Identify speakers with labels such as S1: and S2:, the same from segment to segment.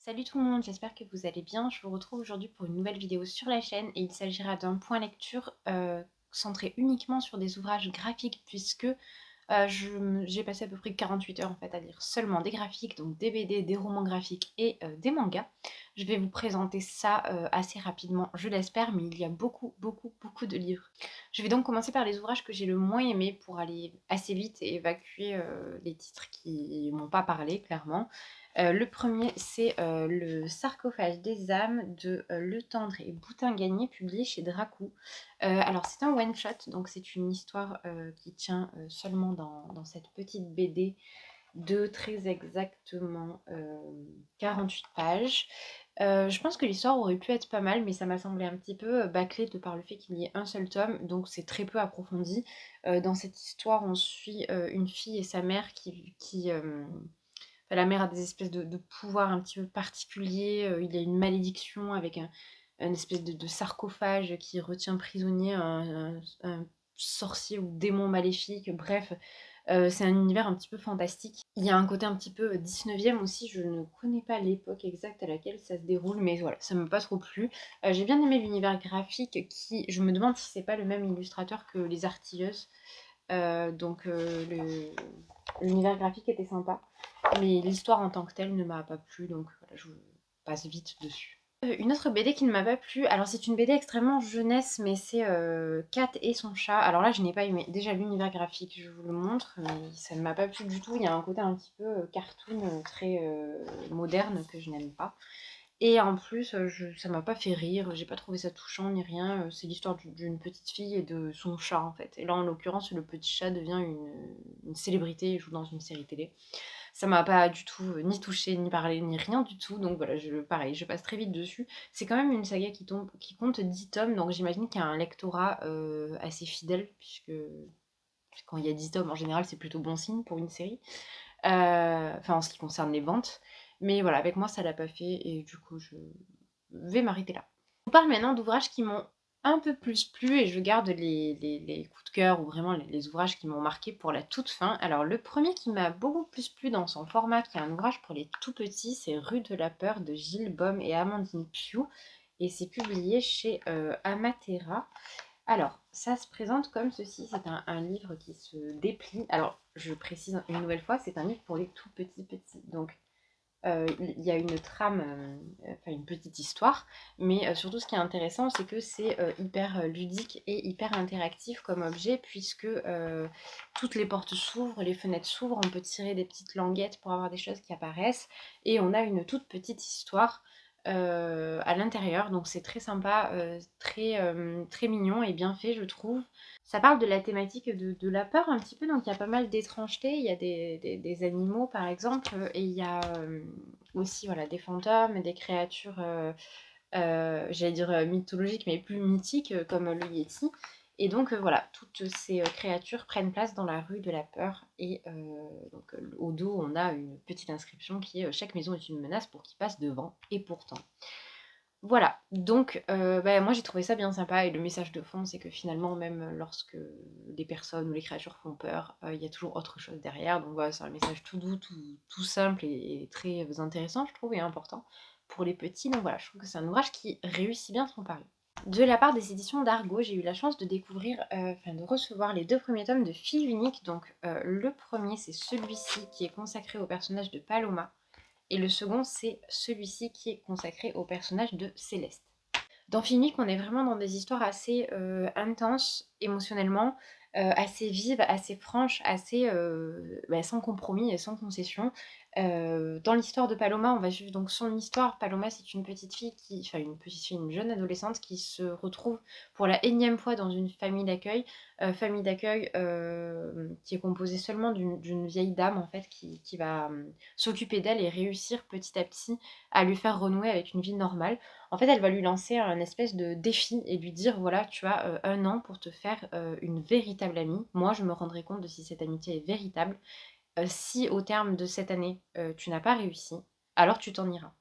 S1: Salut tout le monde, j'espère que vous allez bien. Je vous retrouve aujourd'hui pour une nouvelle vidéo sur la chaîne et il s'agira d'un point lecture centré uniquement sur des ouvrages graphiques puisque j'ai passé à peu près 48 heures en fait à lire seulement des graphiques, donc des BD, des romans graphiques et des mangas. Je vais vous présenter ça assez rapidement, je l'espère, mais il y a beaucoup de livres. Je vais donc commencer par les ouvrages que j'ai le moins aimés pour aller assez vite et évacuer les titres qui m'ont pas parlé clairement. Le premier, c'est le sarcophage des âmes de Le Tendre et Boutin Gagné, publié chez Dracou. Alors c'est un one-shot, donc c'est une histoire qui tient seulement dans cette petite BD de très exactement 48 pages. Je pense que l'histoire aurait pu être pas mal, mais ça m'a semblé un petit peu bâclé de par le fait qu'il y ait un seul tome, donc c'est très peu approfondi. Dans cette histoire, on suit une fille et sa mère enfin, la mère a des espèces de pouvoirs un petit peu particuliers. Il y a une malédiction avec un espèce de sarcophage qui retient prisonnier un sorcier ou démon maléfique. Bref, c'est un univers un petit peu fantastique. Il y a un côté un petit peu 19e aussi. Je ne connais pas l'époque exacte à laquelle ça se déroule, mais voilà, ça m'a pas trop plu. J'ai bien aimé l'univers graphique qui, je me demande si c'est pas le même illustrateur que Les Artilleuses. L'univers graphique était sympa, mais l'histoire en tant que telle ne m'a pas plu, donc voilà, je passe vite dessus. Une autre BD qui ne m'a pas plu, alors c'est une BD extrêmement jeunesse, mais c'est Kat et son chat. Alors là, je n'ai pas aimé. Déjà, l'univers graphique, je vous le montre, mais ça ne m'a pas plu du tout. Il y a un côté un petit peu cartoon, très moderne, que je n'aime pas. Et en plus, ça m'a pas fait rire, j'ai pas trouvé ça touchant ni rien. C'est l'histoire d'une petite fille et de son chat en fait. Et là, en l'occurrence, le petit chat devient une célébrité, il joue dans une série télé. Ça m'a pas du tout ni touché, ni parlé, ni rien du tout. Donc voilà, pareil, je passe très vite dessus. C'est quand même une saga qui compte 10 tomes, donc j'imagine qu'il y a un lectorat assez fidèle, puisque quand il y a 10 tomes, en général, c'est plutôt bon signe pour une série. Enfin, en ce qui concerne les ventes. Mais voilà, avec moi, ça l'a pas fait, et du coup, je vais m'arrêter là. On parle maintenant d'ouvrages qui m'ont un peu plus plu et je garde les coups de cœur ou vraiment les ouvrages qui m'ont marqué pour la toute fin. Alors le premier qui m'a beaucoup plus plu dans son format, qui est un ouvrage pour les tout petits, c'est Rue de la Peur de Gilles Baume et Amandine Pioux et c'est publié chez Amatera. Alors, ça se présente comme ceci, c'est un livre qui se déplie. Alors, je précise une nouvelle fois, c'est un livre pour les tout petits. Donc, il y a une trame, enfin une petite histoire, mais surtout ce qui est intéressant, c'est que c'est hyper ludique et hyper interactif comme objet, puisque toutes les portes s'ouvrent, les fenêtres s'ouvrent, on peut tirer des petites languettes pour avoir des choses qui apparaissent, et on a une toute petite histoire à l'intérieur, donc c'est très sympa, très mignon et bien fait, je trouve. Ça parle de la thématique de la peur un petit peu, donc il y a pas mal d'étrangetés, il y a des animaux par exemple, et il y a aussi voilà, des fantômes, des créatures, j'allais dire mythologiques, mais plus mythiques, comme le Yeti. Et donc voilà, toutes ces créatures prennent place dans la rue de la peur, et donc au dos on a une petite inscription qui est chaque maison est une menace pour qui passe devant, et pourtant. Voilà, donc moi j'ai trouvé ça bien sympa et le message de fond c'est que finalement même lorsque des personnes ou les créatures font peur, il y a toujours autre chose derrière. Donc voilà, c'est un message tout doux, tout simple et très intéressant je trouve et important pour les petits. Donc voilà, je trouve que c'est un ouvrage qui réussit bien son pari. De la part des éditions d'Argo, j'ai eu la chance de découvrir, de recevoir les 2 premiers tomes de Fille Unique. Donc le premier c'est celui-ci qui est consacré au personnage de Paloma. Et le second, c'est celui-ci qui est consacré au personnage de Céleste. Dans Finique, on est vraiment dans des histoires assez intenses émotionnellement, assez vives, assez franches, assez sans compromis et sans concession. Dans l'histoire de Paloma, on va suivre donc son histoire. Paloma, c'est une petite fille une jeune adolescente qui se retrouve pour la énième fois dans une famille d'accueil qui est composée seulement d'une vieille dame en fait qui va s'occuper d'elle et réussir petit à petit à lui faire renouer avec une vie normale. En fait, elle va lui lancer un espèce de défi et lui dire voilà, tu as 1 an pour te faire une véritable amie. Moi, je me rendrai compte de si cette amitié est véritable. Si au terme de cette année, tu n'as pas réussi, alors tu t'en iras.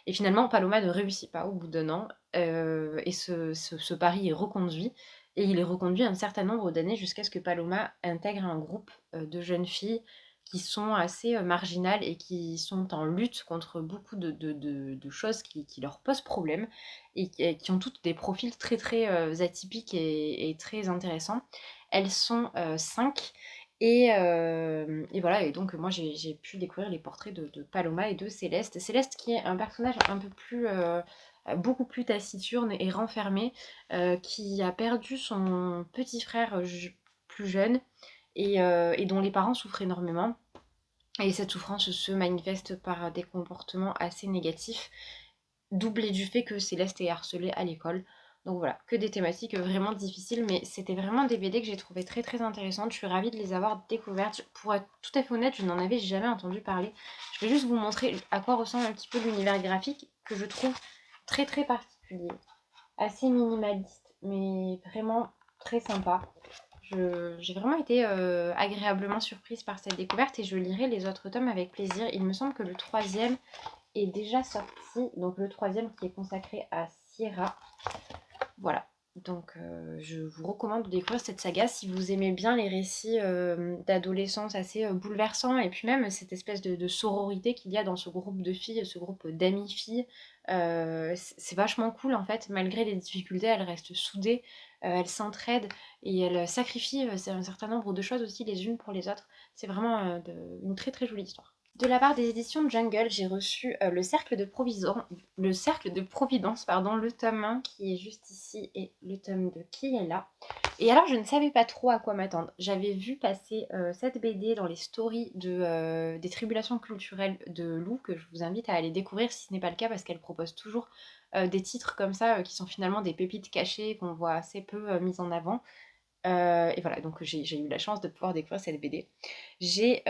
S1: Et finalement, Paloma ne réussit pas au bout d'1 an, et ce pari est reconduit. Et il est reconduit un certain nombre d'années jusqu'à ce que Paloma intègre un groupe de jeunes filles qui sont assez marginales et qui sont en lutte contre beaucoup de choses qui leur posent problème et qui ont toutes des profils très très atypiques et très intéressants. Elles sont 5 et voilà, et donc moi j'ai pu découvrir les portraits de Paloma et de Céleste. Céleste qui est un personnage un peu plus, beaucoup plus taciturne et renfermé, qui a perdu son petit frère plus jeune et dont les parents souffrent énormément. Et cette souffrance se manifeste par des comportements assez négatifs, doublé du fait que Céleste est harcelée à l'école. Donc voilà, que des thématiques vraiment difficiles, mais c'était vraiment des BD que j'ai trouvé très très intéressantes. Je suis ravie de les avoir découvertes. Pour être tout à fait honnête, je n'en avais jamais entendu parler. Je vais juste vous montrer à quoi ressemble un petit peu l'univers graphique que je trouve très très particulier. Assez minimaliste, mais vraiment très sympa. J'ai vraiment été agréablement surprise par cette découverte et je lirai les autres tomes avec plaisir. Il me semble que le troisième est déjà sorti, donc le troisième qui est consacré à Sierra. Voilà, donc je vous recommande de découvrir cette saga si vous aimez bien les récits d'adolescence assez bouleversants et puis même cette espèce de sororité qu'il y a dans ce groupe de filles, ce groupe d'amies filles. C'est vachement cool en fait, malgré les difficultés, elles restent soudées, elles s'entraident et elles sacrifient un certain nombre de choses aussi les unes pour les autres. C'est vraiment une très très jolie histoire. De la part des éditions Jungle, j'ai reçu le Cercle de Providence, pardon, le tome 1 qui est juste ici et le tome 2 qui est là. Et alors je ne savais pas trop à quoi m'attendre. J'avais vu passer cette BD dans les stories des tribulations culturelles de Lou, que je vous invite à aller découvrir si ce n'est pas le cas parce qu'elle propose toujours des titres comme ça qui sont finalement des pépites cachées qu'on voit assez peu mises en avant. Et voilà, donc j'ai eu la chance de pouvoir découvrir cette BD. J'ai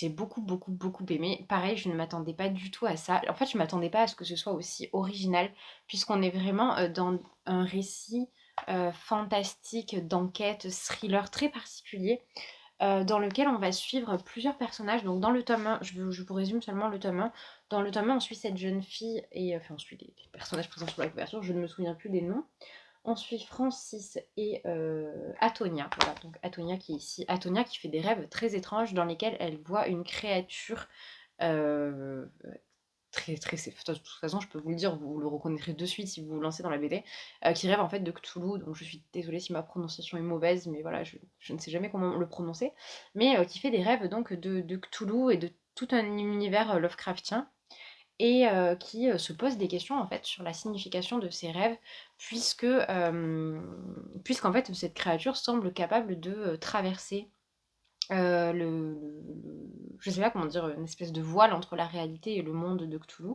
S1: beaucoup, beaucoup, beaucoup aimé. Pareil, je ne m'attendais pas du tout à ça. En fait, je ne m'attendais pas à ce que ce soit aussi original, puisqu'on est vraiment dans un récit fantastique, d'enquête, thriller très particulier, dans lequel on va suivre plusieurs personnages. Donc dans le tome 1, je vous résume seulement le tome 1. Dans le tome 1, on suit cette jeune fille, et enfin on suit les personnages présents sur la couverture, je ne me souviens plus des noms. On suit Francis et Atonia. Voilà, donc Atonia qui est ici. Atonia qui fait des rêves très étranges dans lesquels elle voit une créature euh, très très. De toute façon, je peux vous le dire, vous le reconnaîtrez de suite si vous vous lancez dans la BD, qui rêve en fait de Cthulhu. Donc je suis désolée si ma prononciation est mauvaise, mais voilà, je ne sais jamais comment le prononcer. Mais qui fait des rêves donc de Cthulhu et de tout un univers Lovecraftien et qui se pose des questions en fait sur la signification de ses rêves puisqu'en fait cette créature semble capable de traverser je sais pas comment dire, une espèce de voile entre la réalité et le monde de Cthulhu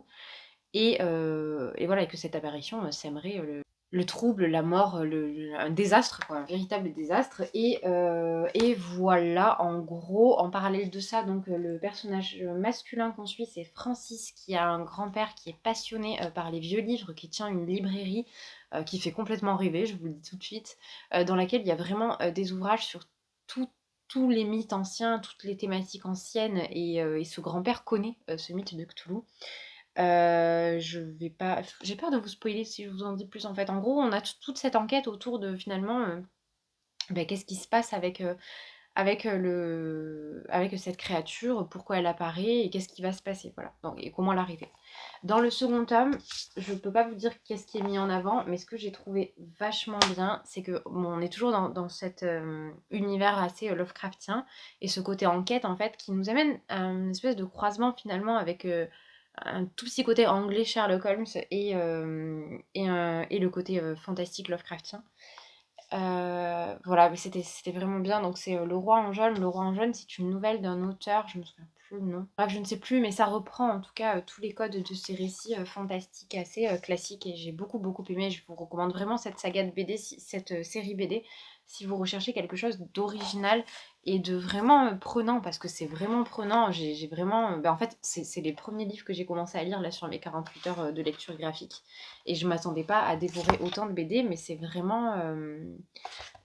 S1: et voilà, et que cette apparition sèmerait le trouble, la mort, un désastre, quoi, un véritable désastre. Et voilà, en gros, en parallèle de ça, donc le personnage masculin qu'on suit, c'est Francis, qui a un grand-père qui est passionné par les vieux livres, qui tient une librairie qui fait complètement rêver, je vous le dis tout de suite, dans laquelle il y a vraiment des ouvrages sur tous les mythes anciens, toutes les thématiques anciennes, et ce grand-père connaît ce mythe de Cthulhu. Je vais pas. J'ai peur de vous spoiler si je vous en dis plus en fait. En gros, on a toute cette enquête autour de finalement qu'est-ce qui se passe avec cette créature, pourquoi elle apparaît et qu'est-ce qui va se passer, voilà. Donc, et comment l'arrêter. Dans le second tome, je peux pas vous dire qu'est-ce qui est mis en avant, mais ce que j'ai trouvé vachement bien, c'est que bon, on est toujours dans cet univers assez Lovecraftien et ce côté enquête en fait qui nous amène à une espèce de croisement finalement avec un tout petit côté anglais Sherlock Holmes et le côté fantastique Lovecraftien. Voilà, mais c'était vraiment bien. Donc c'est Le Roi en jaune. Le Roi en jaune, c'est une nouvelle d'un auteur, je me souviens plus le nom. Bref, je ne sais plus, mais ça reprend en tout cas tous les codes de ces récits fantastiques assez classiques et j'ai beaucoup beaucoup aimé. Je vous recommande vraiment cette saga de BD, cette série BD, si vous recherchez quelque chose d'original et de vraiment prenant, parce que c'est vraiment prenant. J'ai vraiment. En fait, c'est les premiers livres que j'ai commencé à lire là sur mes 48 heures de lecture graphique. Et je m'attendais pas à dévorer autant de BD, mais c'est vraiment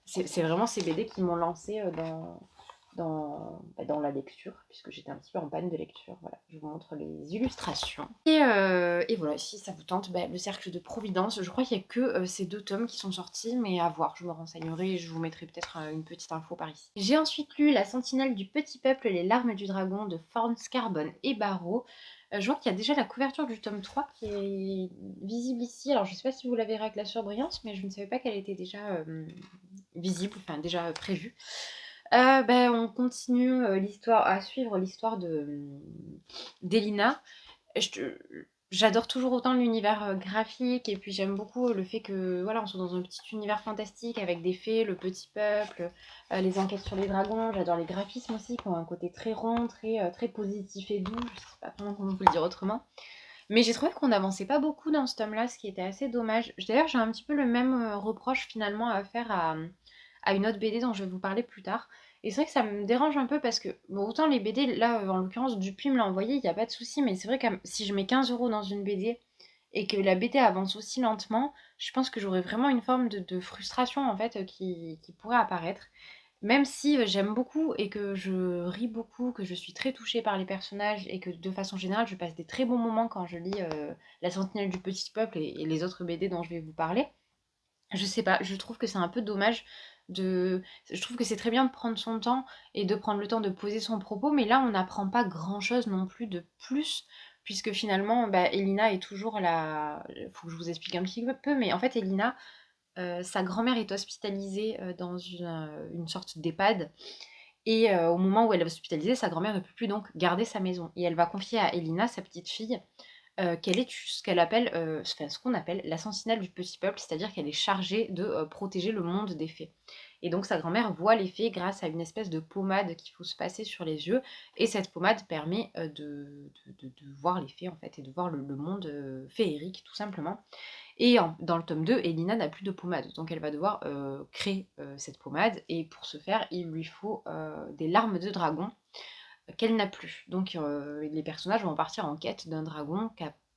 S1: ces BD qui m'ont lancé dans la lecture, puisque j'étais un petit peu en panne de lecture. Voilà, je vous montre les illustrations. Et voilà, si ça vous tente, le Cercle de Providence. Je crois qu'il n'y a que ces 2 tomes qui sont sortis, mais à voir, je me renseignerai et je vous mettrai peut-être une petite info par ici. J'ai ensuite lu La Sentinelle du Petit Peuple, Les Larmes du Dragon de Fornes, Carbone et Barreau. Je vois qu'il y a déjà la couverture du tome 3 qui est visible ici. Alors je sais pas si vous la verrez avec la surbrillance, mais je ne savais pas qu'elle était déjà visible, enfin déjà prévue. On continue à suivre l'histoire d'Elina. J'adore toujours autant l'univers graphique, et puis j'aime beaucoup le fait que voilà, on soit dans un petit univers fantastique avec des fées, le petit peuple, les enquêtes sur les dragons. J'adore les graphismes aussi qui ont un côté très rond, très positif et doux. Je sais pas vraiment comment vous le dire autrement. Mais j'ai trouvé qu'on n'avançait pas beaucoup dans ce tome-là, ce qui était assez dommage. D'ailleurs, j'ai un petit peu le même reproche finalement à faire à une autre BD dont je vais vous parler plus tard. Et c'est vrai que ça me dérange un peu parce que, bon, autant les BD, là, en l'occurrence, Dupuis me l'a envoyé, il n'y a pas de souci, mais c'est vrai que si je mets 15 € dans une BD et que la BD avance aussi lentement, je pense que j'aurais vraiment une forme de frustration, en fait, qui pourrait apparaître. Même si j'aime beaucoup et que je ris beaucoup, que je suis très touchée par les personnages et que de façon générale je passe des très bons moments quand je lis La Sentinelle du Petit Peuple et les autres BD dont je vais vous parler, je sais pas, je trouve que c'est un peu dommage de... Je trouve que c'est très bien de prendre son temps et de prendre le temps de poser son propos, mais là on n'apprend pas grand chose non plus de plus, puisque finalement Elina est toujours la... Faut que je vous explique un petit peu, mais en fait Elina, sa grand-mère est hospitalisée dans une sorte d'EHPAD. Et au moment où elle est hospitalisée, sa grand-mère ne peut plus donc garder sa maison. Et elle va confier à Elina, sa petite fille, qu'elle est ce qu'elle appelle, enfin, ce qu'on appelle la sentinelle du petit peuple, c'est-à-dire qu'elle est chargée de protéger le monde des fées. Et donc sa grand-mère voit les fées grâce à une espèce de pommade qu'il faut se passer sur les yeux, et cette pommade permet de voir les fées en fait, et de voir le monde féerique tout simplement. Et dans le tome 2, Elina n'a plus de pommade, donc elle va devoir créer cette pommade, et pour ce faire, il lui faut des larmes de dragon qu'elle n'a plus. Donc les personnages vont partir en quête d'un dragon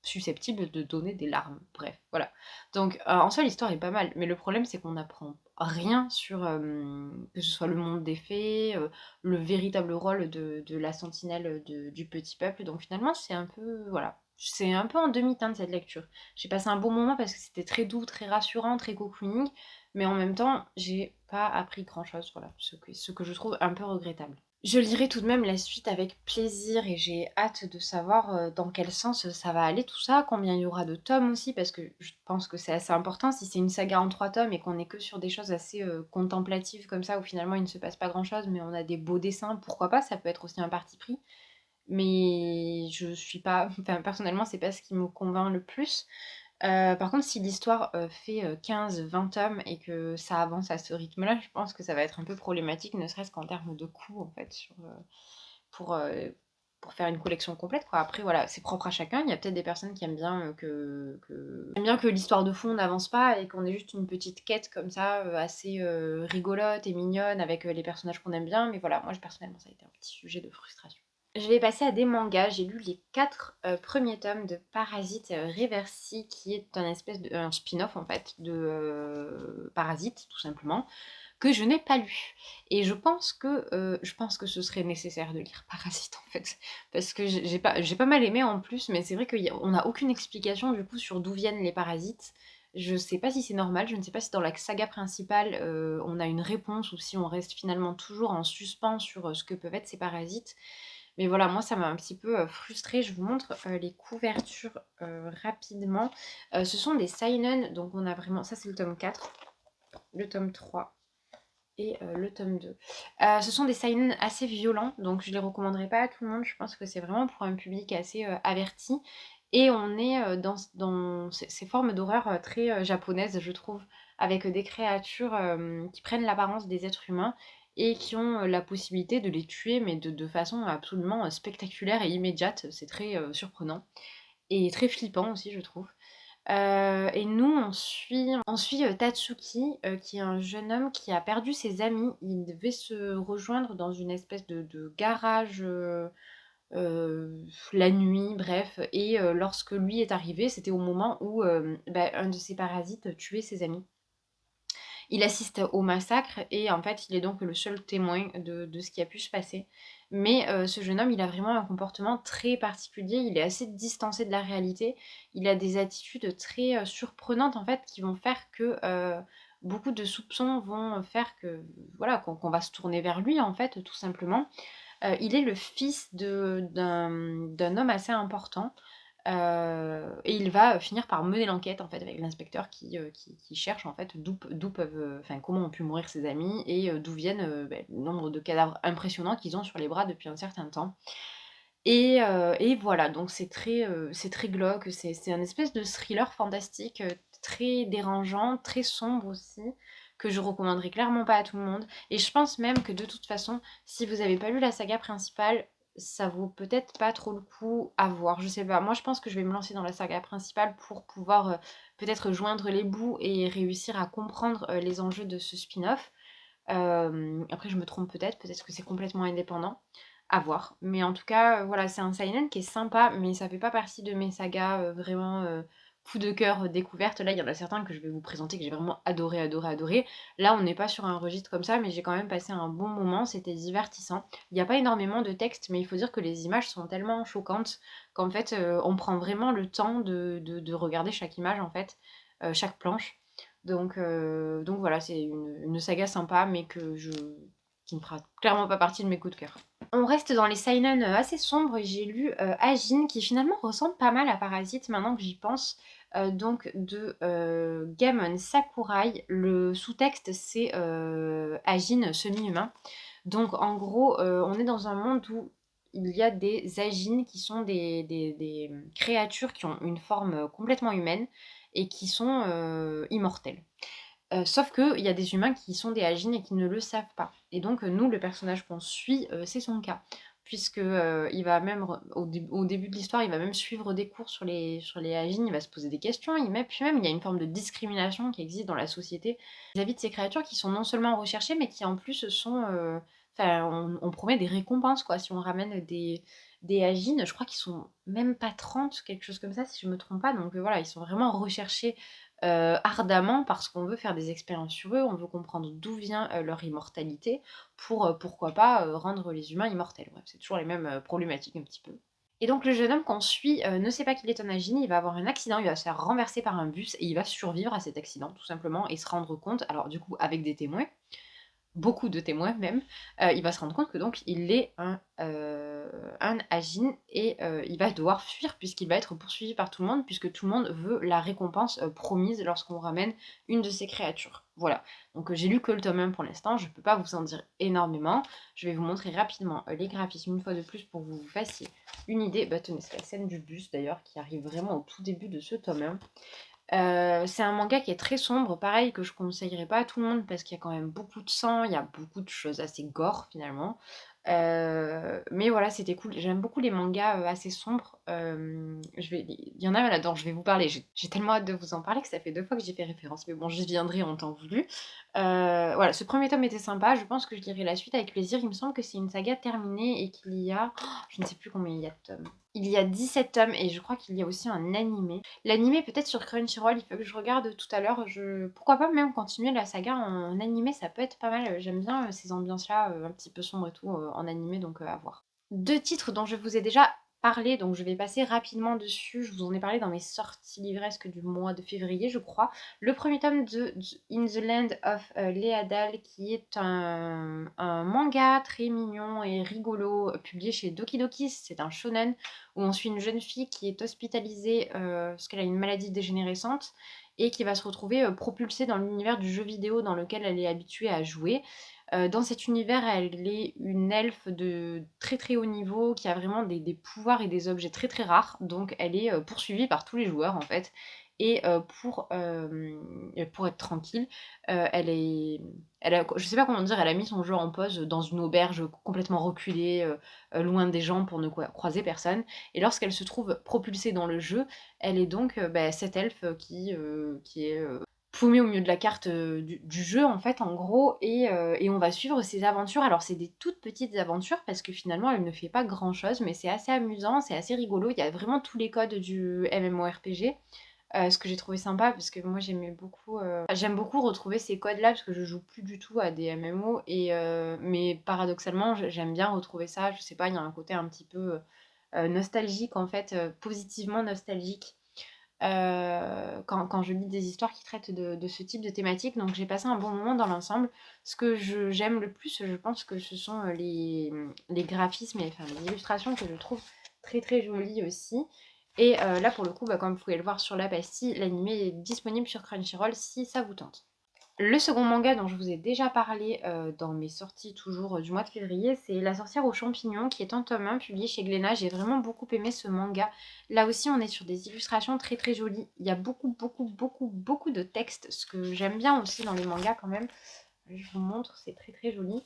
S1: susceptible de donner des larmes. Bref, voilà. Donc en soi, l'histoire est pas mal, mais le problème, c'est qu'on n'apprend rien sur que ce soit le monde des fées, le véritable rôle de la sentinelle du petit peuple. Donc finalement, c'est un peu... Voilà. C'est un peu en demi-teinte cette lecture. J'ai passé un bon moment parce que c'était très doux, très rassurant, très cocooning, mais en même temps, j'ai pas appris grand-chose, voilà, ce que je trouve un peu regrettable. Je lirai tout de même la suite avec plaisir et j'ai hâte de savoir dans quel sens ça va aller tout ça, combien il y aura de tomes aussi, parce que je pense que c'est assez important. Si c'est une saga en 3 tomes et qu'on n'est que sur des choses assez contemplatives comme ça, où finalement il ne se passe pas grand-chose, mais on a des beaux dessins, pourquoi pas, ça peut être aussi un parti pris. Mais je suis pas... Enfin, personnellement, c'est pas ce qui me convainc le plus. Par contre, si l'histoire fait 15-20 tomes et que ça avance à ce rythme-là, je pense que ça va être un peu problématique, ne serait-ce qu'en termes de coût, en fait, pour, euh, pour faire une collection complète, quoi. Après, voilà, c'est propre à chacun. Il y a peut-être des personnes qui aiment bien aiment bien que l'histoire de fond n'avance pas et qu'on ait juste une petite quête comme ça, assez rigolote et mignonne avec les personnages qu'on aime bien. Mais voilà, moi, personnellement, ça a été un petit sujet de frustration. Je vais passer à des mangas. J'ai lu les 4 premiers tomes de Parasite Reversi, qui est un spin-off en fait de Parasite, tout simplement, que je n'ai pas lu. Et je pense que ce serait nécessaire de lire Parasite en fait, parce que j'ai pas mal aimé en plus, mais c'est vrai qu'on n'a aucune explication du coup sur d'où viennent les parasites. Je sais pas si c'est normal, je ne sais pas si dans la saga principale on a une réponse ou si on reste finalement toujours en suspens sur ce que peuvent être ces parasites. Mais voilà, moi ça m'a un petit peu frustrée. Je vous montre les couvertures rapidement. Ce sont des seinen, donc on a vraiment... Ça c'est le tome 4, le tome 3 et le tome 2. Ce sont des seinen assez violents, donc je les recommanderais pas à tout le monde. Je pense que c'est vraiment pour un public assez averti. Et on est dans ces formes d'horreur très japonaises, je trouve, avec des créatures qui prennent l'apparence des êtres humains et qui ont la possibilité de les tuer, mais de façon absolument spectaculaire et immédiate. C'est très surprenant et très flippant aussi, je trouve. Et nous, on suit Tatsuki, qui est un jeune homme qui a perdu ses amis. Il devait se rejoindre dans une espèce de garage la nuit, bref. Et lorsque lui est arrivé, c'était au moment où un de ses parasites tuait ses amis. Il assiste au massacre et en fait, il est donc le seul témoin de ce qui a pu se passer. Mais ce jeune homme, il a vraiment un comportement très particulier, il est assez distancé de la réalité. Il a des attitudes très, surprenantes en fait, qui vont faire que, beaucoup de soupçons vont faire que voilà, qu'on va se tourner vers lui en fait, tout simplement. Il est le fils d'un homme assez important. Et il va finir par mener l'enquête en fait avec l'inspecteur qui cherche en fait d'où peuvent, enfin comment ont pu mourir ses amis et d'où viennent le nombre de cadavres impressionnants qu'ils ont sur les bras depuis un certain temps. Et voilà, donc c'est très glauque, c'est un espèce de thriller fantastique, très dérangeant, très sombre aussi, que je recommanderais clairement pas à tout le monde. Et je pense même que de toute façon, si vous avez pas lu la saga principale, ça vaut peut-être pas trop le coup à voir. Je sais pas, moi je pense que je vais me lancer dans la saga principale pour pouvoir, peut-être joindre les bouts et réussir à comprendre, les enjeux de ce spin-off. Après je me trompe peut-être que c'est complètement indépendant, à voir. Mais en tout cas, voilà, c'est un seinen qui est sympa, mais ça fait pas partie de mes sagas, vraiment, coup de cœur, découverte. Là, il y en a certains que je vais vous présenter que j'ai vraiment adoré, adoré, adoré. Là, on n'est pas sur un registre comme ça, mais j'ai quand même passé un bon moment, c'était divertissant. Il y a pas énormément de texte, mais il faut dire que les images sont tellement choquantes qu'en fait, on prend vraiment le temps de regarder chaque image, en fait, chaque planche. Donc voilà, c'est une saga sympa, mais qui ne fera clairement pas partie de mes coups de cœur. On reste dans les seinen assez sombres. J'ai lu Ajin, qui finalement ressemble pas mal à Parasite maintenant que j'y pense. Donc de Gamon Sakurai. Le sous-texte c'est Ajin semi-humain. Donc en gros, on est dans un monde où il y a des Ajin qui sont des créatures qui ont une forme complètement humaine et qui sont immortelles. Sauf qu'il y a des humains qui sont des Ajin et qui ne le savent pas. Et donc, nous, le personnage qu'on suit, c'est son cas. Puisque il va même, au début de l'histoire, il va même suivre des cours sur les Ajin, il va se poser des questions, puis même il y a une forme de discrimination qui existe dans la société vis-à-vis de ces créatures qui sont non seulement recherchées, mais qui en plus sont. Enfin, on promet des récompenses, quoi, si on ramène des Ajin. Je crois qu'ils sont même pas 30, quelque chose comme ça, si je me trompe pas. Donc voilà, ils sont vraiment recherchés ardemment parce qu'on veut faire des expériences sur eux, on veut comprendre d'où vient leur immortalité pour, pourquoi pas, rendre les humains immortels. Bref, c'est toujours les mêmes problématiques un petit peu. Et donc le jeune homme qu'on suit ne sait pas qu'il est un Agini, il va avoir un accident, il va se faire renverser par un bus et il va survivre à cet accident tout simplement et se rendre compte, alors du coup avec des témoins, beaucoup de témoins même, il va se rendre compte que donc il est un Ajin et il va devoir fuir puisqu'il va être poursuivi par tout le monde puisque tout le monde veut la récompense promise lorsqu'on ramène une de ces créatures. Voilà, donc j'ai lu que le tome 1 pour l'instant, je ne peux pas vous en dire énormément, je vais vous montrer rapidement les graphismes une fois de plus pour que vous fassiez une idée. Bah tenez, c'est la scène du bus d'ailleurs qui arrive vraiment au tout début de ce tome 1. C'est un manga qui est très sombre, pareil que je conseillerais pas à tout le monde parce qu'il y a quand même beaucoup de sang, il y a beaucoup de choses assez gore finalement. Mais voilà, c'était cool. J'aime beaucoup les mangas assez sombres. Il y en a là dont je vais vous parler. J'ai tellement hâte de vous en parler que ça fait 2 fois que j'y fais référence. Mais bon, j'y viendrai en temps voulu. Voilà, ce premier tome était sympa. Je pense que je lirai la suite avec plaisir. Il me semble que c'est une saga terminée et qu'il y a... je ne sais plus combien il y a de tomes. Il y a 17 tomes et je crois qu'il y a aussi un animé. L'animé peut-être sur Crunchyroll, il faut que je regarde tout à l'heure. Pourquoi pas même continuer la saga en animé, ça peut être pas mal. J'aime bien ces ambiances-là, un petit peu sombres et tout, en animé, donc à voir. 2 titres dont je vous ai déjà parlé, donc je vais passer rapidement dessus. Je vous en ai parlé dans mes sorties livresques du mois de février, je crois. Le premier tome de In the Land of Leadal, qui est un manga très mignon et rigolo, publié chez Doki Doki. C'est un shonen où on suit une jeune fille qui est hospitalisée parce qu'elle a une maladie dégénérescente et qui va se retrouver propulsée dans l'univers du jeu vidéo dans lequel elle est habituée à jouer. Dans cet univers, elle est une elfe de très très haut niveau qui a vraiment des pouvoirs et des objets très très rares. Donc elle est poursuivie par tous les joueurs en fait. Et pour être tranquille, je sais pas comment dire, elle a mis son jeu en pause dans une auberge complètement reculée, loin des gens pour ne croiser personne. Et lorsqu'elle se trouve propulsée dans le jeu, elle est donc cette elfe qui est paumée au milieu de la carte du jeu en fait en gros et on va suivre ses aventures. Alors c'est des toutes petites aventures parce que finalement elle ne fait pas grand chose mais c'est assez amusant, c'est assez rigolo, il y a vraiment tous les codes du MMORPG. Ce que j'ai trouvé sympa parce que moi j'aime beaucoup retrouver ces codes-là parce que je joue plus du tout à des MMO mais paradoxalement j'aime bien retrouver ça. Je sais pas, il y a un côté un petit peu, nostalgique en fait, positivement nostalgique, quand je lis des histoires qui traitent de ce type de thématique. Donc j'ai passé un bon moment dans l'ensemble. Ce que j'aime le plus, je pense que ce sont, les graphismes et enfin les illustrations que je trouve très, très jolies aussi. Et là pour le coup, comme vous pouvez le voir sur la pastille, l'animé est disponible sur Crunchyroll si ça vous tente. Le second manga dont je vous ai déjà parlé, dans mes sorties toujours, du mois de février, c'est La sorcière aux champignons qui est en tome 1 publié chez Glénat. J'ai vraiment beaucoup aimé ce manga. Là aussi, on est sur des illustrations très, très jolies. Il y a beaucoup, beaucoup, beaucoup, beaucoup de textes, ce que j'aime bien aussi dans les mangas quand même. Je vous montre, c'est très, très joli.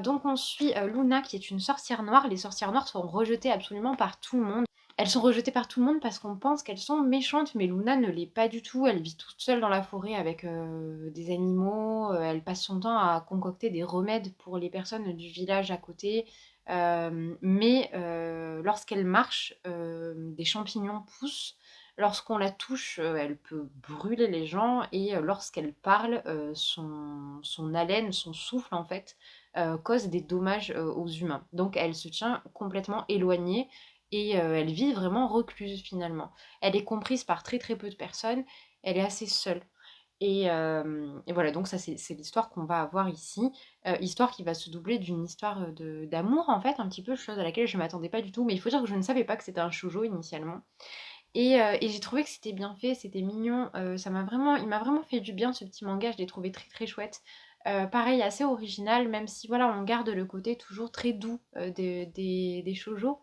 S1: Donc on suit, Luna qui est une sorcière noire. Les sorcières noires sont rejetées absolument par tout le monde. Elles sont rejetées par tout le monde parce qu'on pense qu'elles sont méchantes, mais Luna ne l'est pas du tout. Elle vit toute seule dans la forêt avec des animaux. Elle passe son temps à concocter des remèdes pour les personnes du village à côté. Mais lorsqu'elle marche, des champignons poussent. Lorsqu'on la touche, elle peut brûler les gens et lorsqu'elle parle, son haleine, son souffle en fait, cause des dommages aux humains. Donc elle se tient complètement éloignée et elle vit vraiment recluse finalement. Elle est comprise par très très peu de personnes, elle est assez seule. Et voilà, donc ça c'est l'histoire qu'on va avoir ici, histoire qui va se doubler d'une histoire d'amour en fait, un petit peu, chose à laquelle je ne m'attendais pas du tout, mais il faut dire que je ne savais pas que c'était un shoujo initialement. Et j'ai trouvé que c'était bien fait, c'était mignon, il m'a vraiment fait du bien ce petit manga, je l'ai trouvé très très chouette. Pareil, assez original, même si voilà, on garde le côté toujours très doux des shoujo.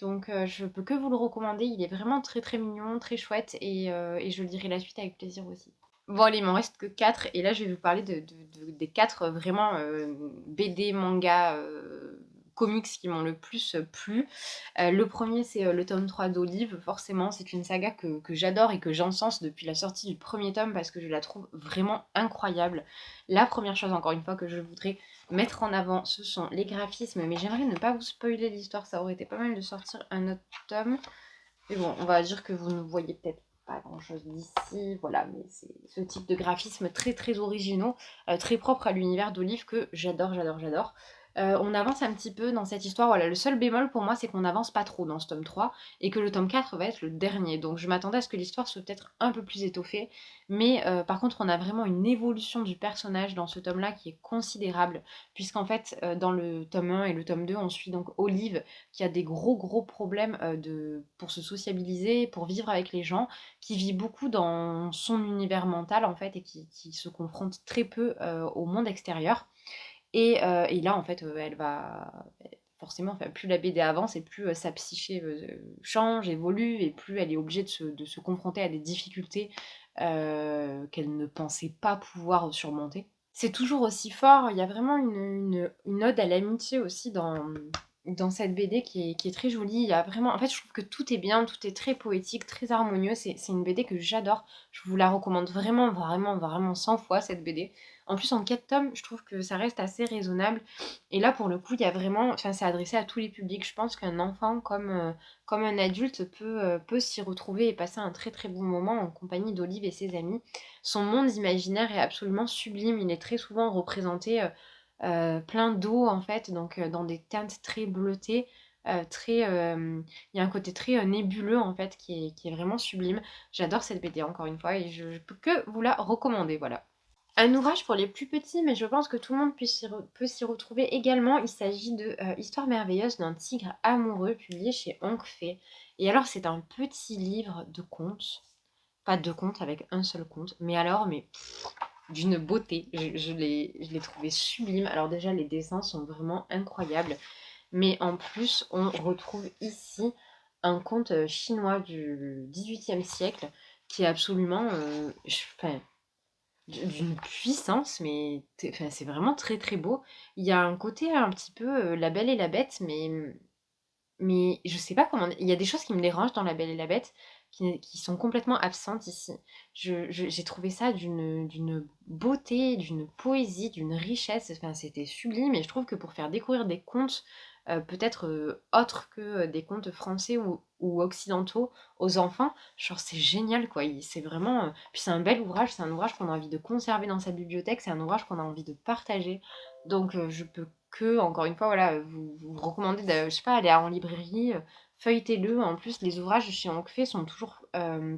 S1: Donc je peux que vous le recommander, il est vraiment très très mignon, très chouette et je lirai la suite avec plaisir aussi. Bon allez, il m'en reste que 4 et là je vais vous parler des 4 vraiment BD, manga, comics qui m'ont le plus plu. Le premier c'est le tome 3 d'Olive, forcément c'est une saga que j'adore et que j'encense depuis la sortie du premier tome parce que je la trouve vraiment incroyable. La première chose encore une fois que je voudrais mettre en avant ce sont les graphismes, mais j'aimerais ne pas vous spoiler l'histoire, ça aurait été pas mal de sortir un autre tome. Mais bon, on va dire que vous ne voyez peut-être pas grand chose d'ici, voilà, mais c'est ce type de graphisme très très originaux, très propre à l'univers d'Olive que j'adore, j'adore, j'adore. On avance un petit peu dans cette histoire, voilà, le seul bémol pour moi c'est qu'on n'avance pas trop dans ce tome 3 et que le tome 4 va être le dernier, donc je m'attendais à ce que l'histoire soit peut-être un peu plus étoffée, mais par contre on a vraiment une évolution du personnage dans ce tome-là qui est considérable, puisqu'en fait dans le tome 1 et le tome 2 on suit donc Olive qui a des gros gros problèmes pour se sociabiliser, pour vivre avec les gens, qui vit beaucoup dans son univers mental en fait et qui se confronte très peu au monde extérieur. Et là en fait elle va forcément, enfin, plus la BD avance et plus sa psyché change, évolue et plus elle est obligée de se confronter à des difficultés qu'elle ne pensait pas pouvoir surmonter. C'est toujours aussi fort, il y a vraiment une ode à l'amitié aussi dans cette BD qui est très jolie. Il y a vraiment, en fait, je trouve que tout est bien, tout est très poétique, très harmonieux. C'est une BD que j'adore. Je vous la recommande vraiment, vraiment, vraiment 100 fois cette BD. En plus, en 4 tomes, je trouve que ça reste assez raisonnable. Et là, pour le coup, il y a vraiment, enfin, c'est adressé à tous les publics. Je pense qu'un enfant comme un adulte peut s'y retrouver et passer un très très bon moment en compagnie d'Olive et ses amis. Son monde imaginaire est absolument sublime. Il est très souvent représenté plein d'eau en fait, donc dans des teintes très bleutées, il y a un côté très nébuleux en fait qui est vraiment sublime. J'adore cette BD encore une fois et je peux que vous la recommander, voilà. Un ouvrage pour les plus petits, mais je pense que tout le monde peut s'y retrouver également. Il s'agit de Histoire merveilleuse d'un tigre amoureux, publié chez Ankfei. Et alors, c'est un petit livre de contes, pas de contes avec un seul conte, mais alors, mais d'une beauté. Je l'ai trouvé sublime. Alors déjà, les dessins sont vraiment incroyables. Mais en plus, on retrouve ici un conte chinois du XVIIIe siècle qui est absolument enfin, d'une puissance, mais enfin, c'est vraiment très très beau. Il y a un côté un petit peu La Belle et la Bête, mais je sais pas comment. Il y a des choses qui me dérangent dans La Belle et la Bête qui sont complètement absentes ici. J'ai trouvé ça d'une beauté, d'une poésie, d'une richesse. Enfin, c'était sublime et je trouve que pour faire découvrir des contes peut-être autres que des contes français ou occidentaux aux enfants. Genre c'est génial quoi, c'est vraiment... Puis c'est un bel ouvrage, c'est un ouvrage qu'on a envie de conserver dans sa bibliothèque, c'est un ouvrage qu'on a envie de partager. Donc je peux que, encore une fois, voilà, vous recommander je sais pas, aller en librairie, feuilletez-le. En plus, les ouvrages chez Ancfé sont toujours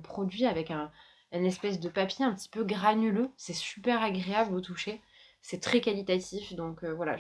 S1: produits avec une espèce de papier un petit peu granuleux. C'est super agréable au toucher. C'est très qualitatif. Donc voilà,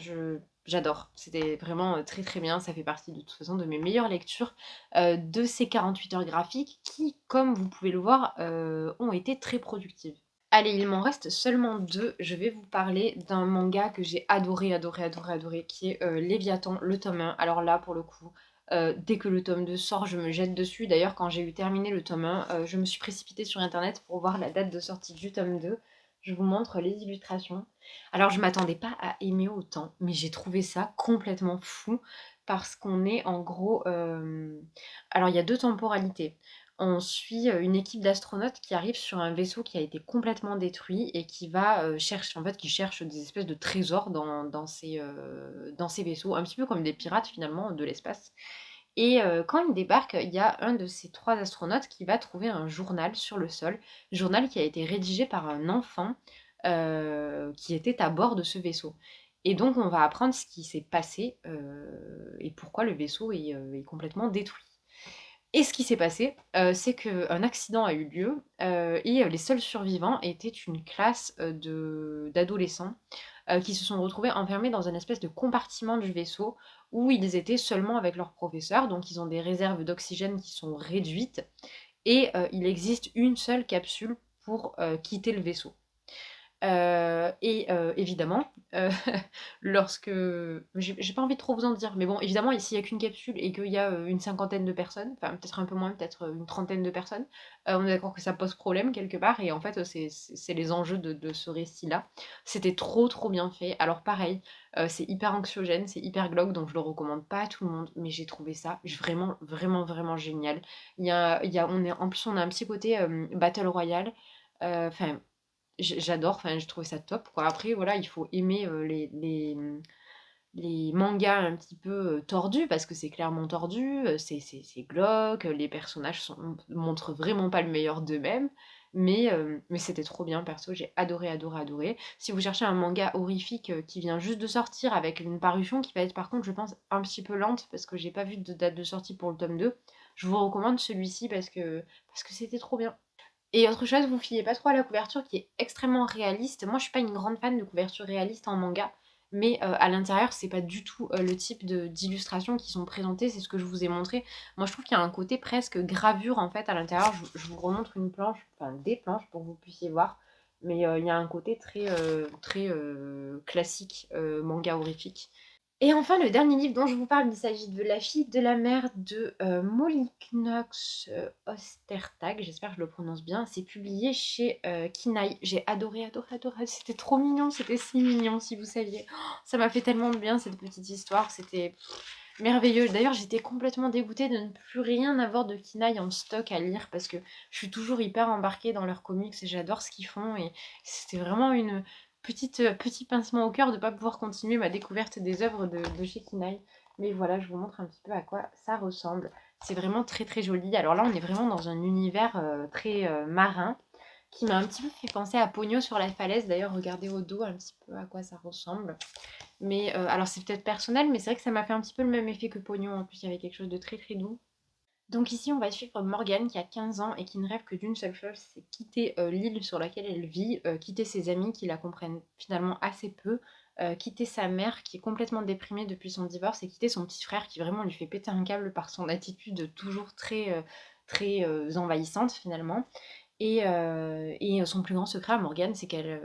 S1: j'adore. C'était vraiment très très bien. Ça fait partie de toute façon de mes meilleures lectures de ces 48 heures graphiques qui, comme vous pouvez le voir, ont été très productives. Allez, il m'en reste seulement deux. Je vais vous parler d'un manga que j'ai adoré, adoré, adoré, adoré, qui est Léviathan, le tome 1. Alors là, pour le coup, dès que le tome 2 sort, je me jette dessus. D'ailleurs, quand j'ai eu terminé le tome 1, je me suis précipitée sur internet pour voir la date de sortie du tome 2. Je vous montre les illustrations. Alors, je m'attendais pas à aimer autant, mais j'ai trouvé ça complètement fou parce qu'on est en gros. Alors, il y a deux temporalités. On suit une équipe d'astronautes qui arrive sur un vaisseau qui a été complètement détruit et qui va chercher, en fait, qui cherche des espèces de trésors dans ces vaisseaux, un petit peu comme des pirates finalement de l'espace. Et quand ils débarquent, il y a un de ces trois astronautes qui va trouver un journal sur le sol, journal qui a été rédigé par un enfant qui était à bord de ce vaisseau. Et donc on va apprendre ce qui s'est passé et pourquoi le vaisseau est complètement détruit. Et ce qui s'est passé, c'est qu'un accident a eu lieu, et les seuls survivants étaient une classe, d'adolescents, qui se sont retrouvés enfermés dans une espèce de compartiment du vaisseau où ils étaient seulement avec leurs professeurs. Donc ils ont des réserves d'oxygène qui sont réduites et il existe une seule capsule pour, quitter le vaisseau. Évidemment, heu, lorsque j'ai pas envie de trop vous en dire, mais bon, évidemment, s'il y a qu'une capsule et qu'il y a, une cinquantaine de personnes, enfin peut-être un peu moins, peut-être, une trentaine de personnes, on est d'accord que ça pose problème quelque part et en fait, c'est les enjeux de ce récit-là. C'était trop, trop bien fait. Alors pareil, c'est hyper anxiogène, c'est hyper glauque, donc je le recommande pas à tout le monde, mais j'ai trouvé ça vraiment, vraiment, vraiment génial. Il y a on est en plus, on a un petit côté, battle royale, enfin j'adore, enfin, j'ai trouvé ça top, quoi. Après, voilà, il faut aimer les mangas un petit peu tordus, parce que c'est clairement tordu, c'est glauque, les personnages montrent vraiment pas le meilleur d'eux-mêmes, mais c'était trop bien, perso, j'ai adoré, adoré, adoré. Si vous cherchez un manga horrifique qui vient juste de sortir, avec une parution qui va être par contre, je pense, un petit peu lente, parce que j'ai pas vu de date de sortie pour le tome 2, je vous recommande celui-ci parce que c'était trop bien. Et autre chose, vous fiez pas trop à la couverture qui est extrêmement réaliste. Moi, je suis pas une grande fan de couverture réaliste en manga, mais à l'intérieur, c'est pas du tout le type d'illustrations qui sont présentées, c'est ce que je vous ai montré. Moi, je trouve qu'il y a un côté presque gravure en fait à l'intérieur. Je vous remontre une planche, enfin des planches pour que vous puissiez voir, mais il y a un côté très, très classique, manga horrifique. Et enfin, le dernier livre dont je vous parle, il s'agit de La fille de la mer de Molly Knox Ostertag, j'espère que je le prononce bien. C'est publié chez Kinaï. J'ai adoré, adoré, adoré. C'était trop mignon, c'était si mignon si vous saviez. Oh, ça m'a fait tellement de bien cette petite histoire, c'était merveilleux. D'ailleurs, j'étais complètement dégoûtée de ne plus rien avoir de Kinaï en stock à lire parce que je suis toujours hyper embarquée dans leurs comics et j'adore ce qu'ils font. Et c'était vraiment une petit pincement au cœur de ne pas pouvoir continuer ma découverte des œuvres de chez Kinaï. Mais voilà, je vous montre un petit peu à quoi ça ressemble. C'est vraiment très très joli. Alors là, on est vraiment dans un univers très marin qui m'a un petit peu fait penser à Pogno sur la falaise. D'ailleurs, regardez au dos un petit peu à quoi ça ressemble. Mais alors c'est peut-être personnel, mais c'est vrai que ça m'a fait un petit peu le même effet que Pognon. En plus, il y avait quelque chose de très très doux. Donc ici, on va suivre Morgane qui a 15 ans et qui ne rêve que d'une seule chose, c'est quitter l'île sur laquelle elle vit, quitter ses amis qui la comprennent finalement assez peu, quitter sa mère qui est complètement déprimée depuis son divorce et quitter son petit frère qui vraiment lui fait péter un câble par son attitude toujours très, très envahissante finalement. Et son plus grand secret à Morgane, c'est qu'elle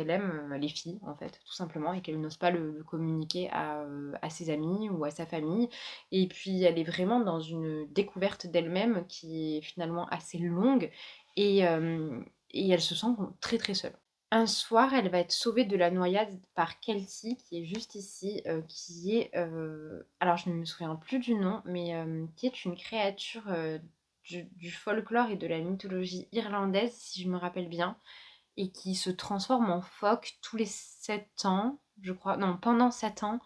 S1: aime les filles, en fait, tout simplement, et qu'elle n'ose pas le communiquer à ses amis ou à sa famille. Et puis, elle est vraiment dans une découverte d'elle-même qui est finalement assez longue, et, euh, et elle se sent très très seule. Un soir, elle va être sauvée de la noyade par Kelsey, qui est juste ici, qui est... alors, je ne me souviens plus du nom, mais qui est une créature du folklore et de la mythologie irlandaise, si je me rappelle bien, et qui se transforme en phoque tous les 7 ans, je crois, non, pendant 7 ans,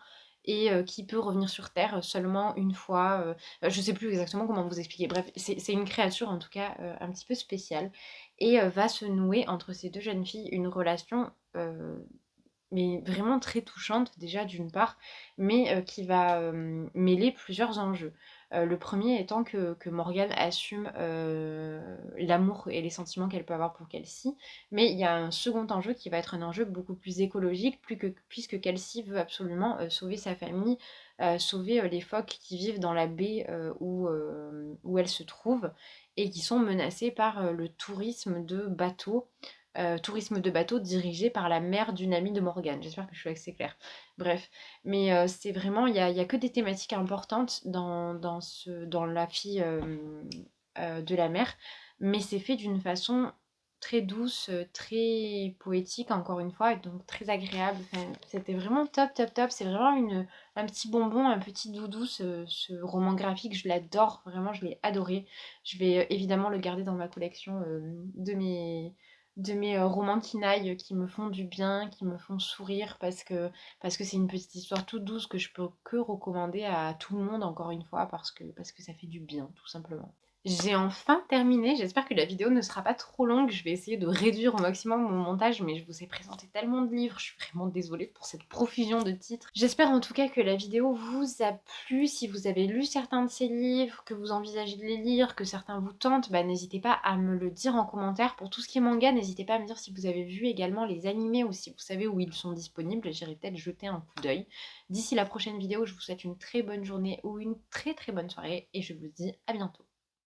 S1: et qui peut revenir sur Terre seulement une fois. Je sais plus exactement comment vous expliquer. Bref, c'est une créature en tout cas un petit peu spéciale et va se nouer entre ces deux jeunes filles une relation mais vraiment très touchante déjà d'une part, mais qui va mêler plusieurs enjeux. Le premier étant que Morgane assume l'amour et les sentiments qu'elle peut avoir pour Kelsey, mais il y a un second enjeu qui va être un enjeu beaucoup plus écologique, puisque Kelsey veut absolument sauver sa famille, sauver les phoques qui vivent dans la baie où elle se trouve et qui sont menacés par le tourisme de bateau dirigé par la mère d'une amie de Morgane. J'espère que je suis assez claire. Bref, mais c'est vraiment, il y a que des thématiques importantes dans la fille de la mère, mais c'est fait d'une façon très douce, très poétique encore une fois, et donc très agréable. Enfin, c'était vraiment top, top, top. C'est vraiment un petit bonbon, un petit doudou, ce roman graphique. Je l'adore, vraiment, je l'ai adoré. Je vais évidemment le garder dans ma collection de mes romans Kinaï qui me font du bien, qui me font sourire parce que c'est une petite histoire toute douce que je peux que recommander à tout le monde encore une fois parce que ça fait du bien tout simplement. J'ai enfin terminé, j'espère que la vidéo ne sera pas trop longue, je vais essayer de réduire au maximum mon montage, mais je vous ai présenté tellement de livres, je suis vraiment désolée pour cette profusion de titres. J'espère en tout cas que la vidéo vous a plu, si vous avez lu certains de ces livres, que vous envisagez de les lire, que certains vous tentent, bah, n'hésitez pas à me le dire en commentaire. Pour tout ce qui est manga, n'hésitez pas à me dire si vous avez vu également les animés ou si vous savez où ils sont disponibles, j'irai peut-être jeter un coup d'œil. D'ici la prochaine vidéo, je vous souhaite une très bonne journée ou une très très bonne soirée et je vous dis à bientôt.